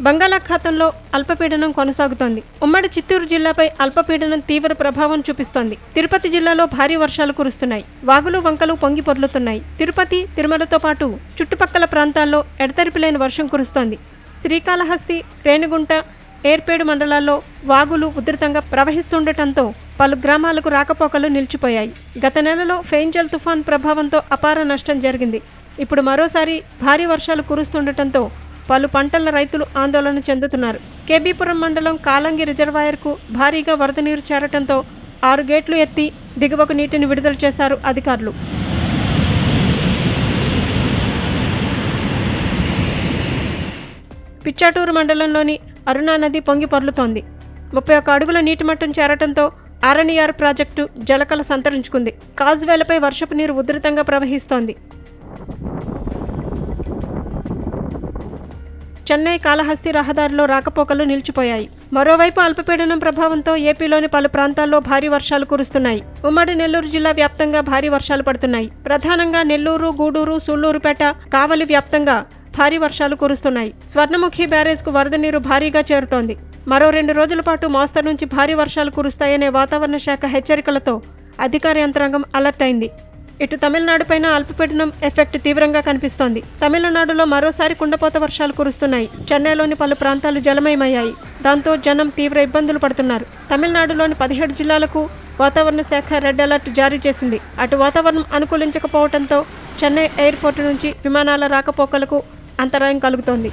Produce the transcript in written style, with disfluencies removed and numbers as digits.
బంగాళాఖాతంలో అల్పపీడనం కొనసాగుతోంది. ఉమ్మడి చిత్తూరు జిల్లాపై అల్పపీడనం తీవ్ర ప్రభావం చూపిస్తోంది. తిరుపతి జిల్లాలో భారీ వర్షాలు కురుస్తున్నాయి. వాగులు వంకలు పొంగి పొర్లుతున్నాయి. తిరుపతి, తిరుమలతో పాటు చుట్టుపక్కల ప్రాంతాల్లో ఎడతెరిపిలేని వర్షం కురుస్తోంది. శ్రీకాళహస్తి, రేణిగుంట, ఏర్పేడు మండలాల్లో వాగులు ఉధృతంగా ప్రవహిస్తుండటంతో పలు గ్రామాలకు రాకపోకలు నిలిచిపోయాయి. గత నెలలో ఫెయింజల్ తుఫాన్ ప్రభావంతో అపార నష్టం జరిగింది. ఇప్పుడు మరోసారి భారీ వర్షాలు కురుస్తుండటంతో పలు పంటల రైతులు ఆందోళన చెందుతున్నారు. కేబీపురం మండలం కాలంగి రిజర్వాయర్కు భారీగా వరద నీరు చేరటంతో 6 గేట్లు ఎత్తి దిగువకు నీటిని విడుదల చేశారు అధికారులు. పిచ్చాటూరు మండలంలోని అరుణా నది పొంగి పొర్లుతోంది. 31 అడుగుల నీటి మట్టం చేరటంతో ఆరణియార్ ప్రాజెక్టు జలకల సంతరించుకుంది. కాజ్వేలపై వర్షపు నీరు ఉధృతంగా ప్రవహిస్తోంది. చెన్నై కాళహస్తి రహదారిలో రాకపోకలు నిలిచిపోయాయి. మరోవైపు అల్పపీడనం ప్రభావంతో ఏపీలోని పలు ప్రాంతాల్లో భారీ వర్షాలు కురుస్తున్నాయి. ఉమ్మడి నెల్లూరు జిల్లా వ్యాప్తంగా భారీ వర్షాలు పడుతున్నాయి. ప్రధానంగా నెల్లూరు, గూడూరు, సూళ్లూరుపేట, కావలి వ్యాప్తంగా భారీ వర్షాలు కురుస్తున్నాయి. స్వర్ణముఖి బ్యారేజ్కు వరద నీరు భారీగా చేరుతోంది. మరో 2 రోజుల పాటు మోస్తరు నుంచి భారీ వర్షాలు కురుస్తాయనే వాతావరణ శాఖ హెచ్చరికలతో అధికార యంత్రాంగం అలర్ట్ అయింది. ఇటు తమిళనాడుపైన అల్పపీడనం ఎఫెక్ట్ తీవ్రంగా కనిపిస్తోంది. తమిళనాడులో మరోసారి కుండపోత వర్షాలు కురుస్తున్నాయి. చెన్నైలోని పలు ప్రాంతాలు జలమయమయ్యాయి. దాంతో జనం తీవ్ర ఇబ్బందులు పడుతున్నారు. తమిళనాడులోని 17 జిల్లాలకు వాతావరణ శాఖ రెడ్ అలర్ట్ జారీ చేసింది. అటు వాతావరణం అనుకూలించకపోవడంతో చెన్నై ఎయిర్పోర్టు నుంచి విమానాల రాకపోకలకు అంతరాయం కలుగుతోంది.